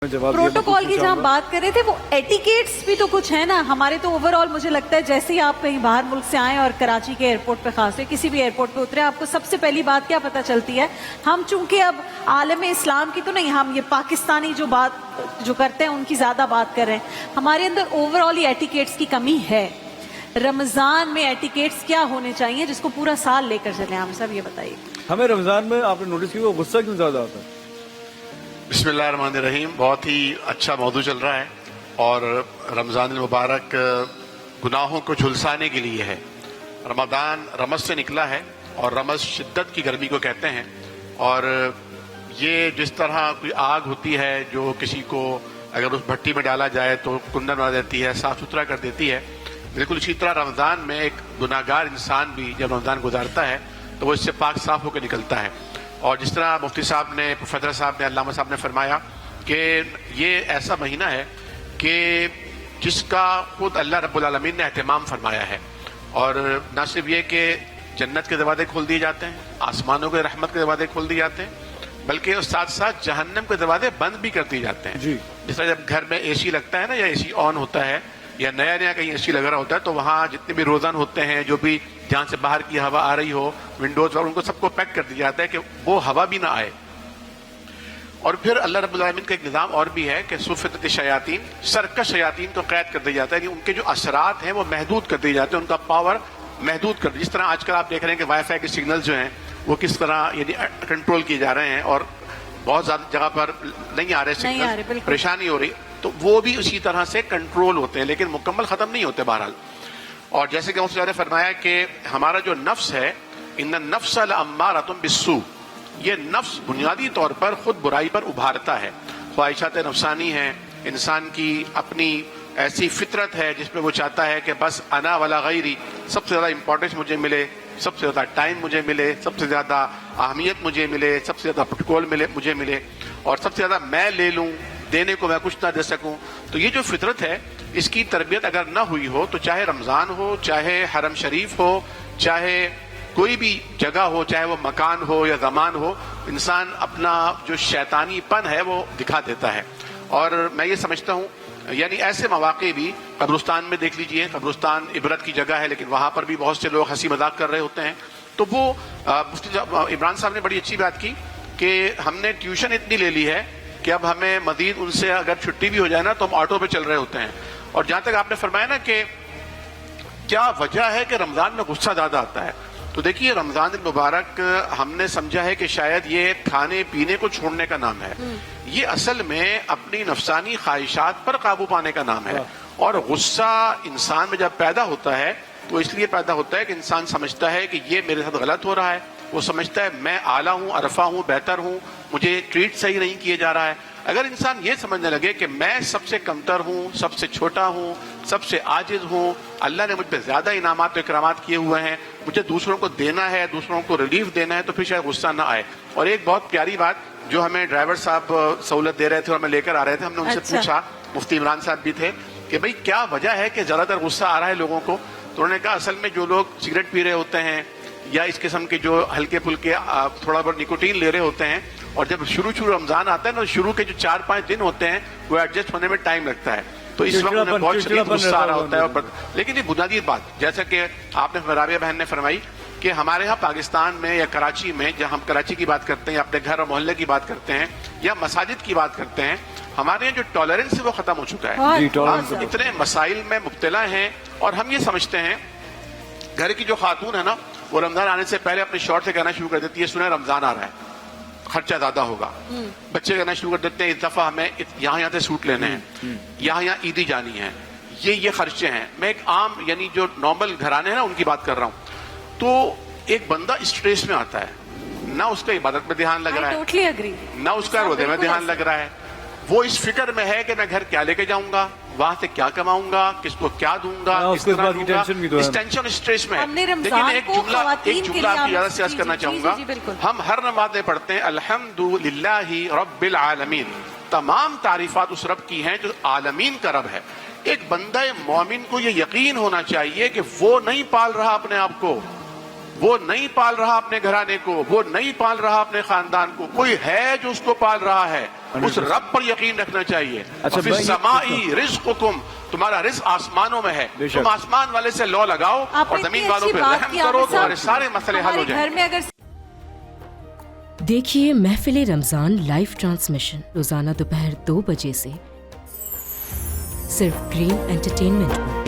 Protocol की जहाँ बात कर रहे थे, वो एटिकेट्स भी तो कुछ है ना हमारे। तो ओवरऑल मुझे लगता है जैसे ही आप कहीं बाहर मुल्क से आए और कराची के एयरपोर्ट पे, खास है किसी भी एयरपोर्ट पे उतरे, आपको सबसे पहली बात क्या पता चलती है? हम चूंकि अब आलम इस्लाम की तो नहीं, हम ये पाकिस्तानी जो बात जो करते हैं उनकी ज्यादा बात कर रहे हैं। हमारे अंदर ओवरऑल ये एटिकेट्स की कमी है। रमजान में एटिकेट्स क्या होने चाहिए जिसको पूरा साल लेकर चले? हम सब ये बताइए। हमें रमजान में आपने नोटिस किया गुस्सा क्यों ज्यादा आता है? बिस्मिल्लाहिर्रहमानिर्रहीम। बहुत ही अच्छा मौजू चल रहा है और रमज़ान मुबारक गुनाहों को झुलसाने के लिए है। रमज़ान रमज़ से निकला है और रमज़ शिद्दत की गर्मी को कहते हैं। और ये जिस तरह कोई आग होती है जो किसी को अगर उस भट्टी में डाला जाए तो कुंदन बना देती है, साफ सुथरा कर देती है, बिल्कुल इसी तरह रमज़ान में एक गुनाहगार इंसान भी जब रमज़ान गुजारता है तो वो इससे पाक साफ होकर निकलता है। और जिस तरह मुफ्ती साहब ने, प्रोफेसर साहब ने, अल्लामा साहब ने फरमाया कि ये ऐसा महीना है कि जिसका खुद अल्लाह रब्बुल आलमीन ने एहतमाम फरमाया है। और न सिर्फ ये कि जन्नत के दरवाजे खोल दिए जाते हैं, आसमानों के रहमत के दरवाजे खोल दिए जाते हैं, बल्कि साथ साथ जहन्नम के दरवाजे बंद भी कर दिए जाते हैं। जिस तरह जब घर में एसी लगता है ना, या एसी ऑन होता है या नया नया कहीं एसी लग रहा होता है, तो वहाँ जितने भी रोजान होते हैं, जो भी जहाँ से बाहर की हवा आ रही हो, विंडोज पर, उनको सबको पैक कर दिया जाता है कि वो हवा भी ना आए। और फिर अल्लाह रब्बुल आलमीन का एक निज़ाम और भी है कि सुफ़ितत शयातीन, सरकश शयातीन को कैद कर दिया जाता है, उनके जो असरात हैं वो महदूद कर दिए जाते हैं, उनका पावर महदूद कर दिया। जिस तरह आजकल आप देख रहे हैं कि वाईफाई के सिग्नल जो हैं वो किस तरह यानी कंट्रोल किए जा रहे हैं और बहुत ज्यादा जगह पर नहीं आ रहे सिग्नल, परेशानी हो रही, तो वो भी उसी तरह से कंट्रोल होते हैं, लेकिन मुकम्मल खत्म नहीं होते बहरहाल। और जैसे कि मुफ्ती ने फरमाया कि हमारा जो नफ्स है, इन्न नफ्स लअम्मारतुम बिस्सू, ये नफ्स बुनियादी तौर पर खुद बुराई पर उभारता है। ख्वाहिशात नफसानी है, इंसान की अपनी ऐसी फितरत है जिसमें वो चाहता है कि बस अना वला गैरी, सबसे ज्यादा इंपॉर्टेंस मुझे मिले, सबसे ज्यादा टाइम मुझे मिले, सबसे ज्यादा अहमियत मुझे मिले, सबसे ज्यादा प्रोटोकॉल मुझे मिले, और सबसे ज्यादा मैं ले लूं, देने को मैं कुछ ना दे सकूं। तो ये जो फितरत है, इसकी तरबियत अगर ना हुई हो, तो चाहे रमजान हो, चाहे हरम शरीफ हो, चाहे कोई भी जगह हो, चाहे वो मकान हो या ज़मान हो, इंसान अपना जो शैतानीपन है वो दिखा देता है। और मैं ये समझता हूँ यानी ऐसे मौके भी कब्रिस्तान में देख लीजिए, कब्रिस्तान इबरत की जगह है, लेकिन वहां पर भी बहुत से लोग हंसी मजाक कर रहे होते हैं। तो वो मुफ्ती इमरान साहब ने बड़ी अच्छी बात की कि हमने ट्यूशन इतनी ले ली है कि अब हमें मजीद उनसे अगर छुट्टी भी हो जाए ना तो हम ऑटो पे चल रहे होते हैं। और जहां तक आपने फरमाया ना कि क्या वजह है कि रमजान में गुस्सा ज्यादा आता है, तो देखिए रमजान मुबारक हमने समझा है कि शायद ये खाने पीने को छोड़ने का नाम है। ये असल में अपनी नफसानी ख्वाहिशात पर काबू पाने का नाम है। और गुस्सा इंसान में जब पैदा होता है तो इसलिए पैदा होता है कि इंसान समझता है कि ये मेरे साथ गलत हो रहा है, वो समझता है मैं आला हूँ, अरफा हूँ, बेहतर हूँ, मुझे ट्रीट सही नहीं किए जा रहा है। अगर इंसान ये समझने लगे कि मैं सबसे कमतर हूँ, सबसे छोटा हूँ, सबसे आजिज हूँ, अल्लाह ने मुझ पर ज्यादा इनामात इकरामात किए हुए हैं, मुझे दूसरों को देना है, दूसरों को रिलीफ देना है, तो फिर शायद गुस्सा ना आए। और एक बहुत प्यारी बात जो हमें ड्राइवर साहब सहूलत दे रहे थे और हमें लेकर आ रहे थे, हमने उनसे पूछा, मुफ्ती इमरान साहब भी थे, कि भाई क्या वजह है कि ज्यादातर गुस्सा आ रहा है लोगों को? तो उन्होंने कहा असल में जो लोग सिगरेट पी रहे होते हैं या इस किस्म के जो हल्के फुल्के थोड़ा बहुत निकोटीन ले रहे होते हैं, और जब शुरू रमजान आता है ना, शुरू के जो 4-5 दिन होते हैं वो एडजस्ट होने में टाइम लगता है, तो इस वक्त उन्हें बहुत शदीद गुस्सा आ रहा होता है। लेकिन ये बुनियादी बात, जैसा कि आपने राबिया बहन ने फरमाई कि हमारे यहाँ पाकिस्तान में या कराची में, जब हम कराची की बात करते हैं या अपने घर और मोहल्ले की बात करते हैं या मसाजिद की बात करते हैं, हमारे यहाँ जो टॉलरेंस है वो खत्म हो चुका है। हम इतने मसाइल में मुब्तला हैं और हम ये समझते हैं, घर की जो खातून है ना, वो रमजान आने से पहले अपने शौहर से कहना शुरू कर देती है, सुने रमजान आ रहा है, खर्चा ज्यादा होगा। बच्चे कहना शुरू कर देते हैं, इस दफा हमें यहाँ से सूट लेने हैं, यहाँ ईदी जानी है, ये खर्चे हैं। मैं एक आम यानी जो नॉर्मल घराने हैं ना उनकी बात कर रहा हूँ। तो एक बंदा स्ट्रेस में आता है, ना उसका इबादत में ध्यान लग रहा है, ना उसका रोजे में ध्यान लग रहा है, वो इस फिक्र में है कि मैं घर क्या लेके जाऊंगा, वहां से क्या कमाऊंगा, किसको क्या दूंगा, इस टेंशन स्ट्रेस में है। लेकिन एक जुमला आपकी इजाजत से अर्ज करना चाहूंगा, हम हर नमाज में पढ़ते हैं अल्हम्दुलिल्लाहि रब्बिल आलमीन, तमाम तारीफात उस रब की हैं जो आलमीन का रब है। एक बंदा मोमिन को ये यकीन होना चाहिए कि वो नहीं पाल रहा अपने आप को, वो नहीं पाल रहा अपने घराने को, वो नहीं पाल रहा अपने खानदान को, कोई है जो उसको पाल रहा है। उस रब पर यकीन रखना चाहिए। अच्छा, फिर भाई, समाई रिज़्क़ुकुम, तुम्हारा रिज़्क़ आसमानों में है, बेशक। तुम आसमान वाले से लौ लगाओ आपने और इतनी जमीन वालों अच्छी पे बात रहम की, करो, आमिर तुम्हारे साहब। सारे मसले हल हो हमारे घर जाएंगे। में अगर देखिए महफिल रमजान लाइव ट्रांसमिशन रोजाना दोपहर 2 बजे से सिर्फ ग्रीन एंटरटेनमेंट पर।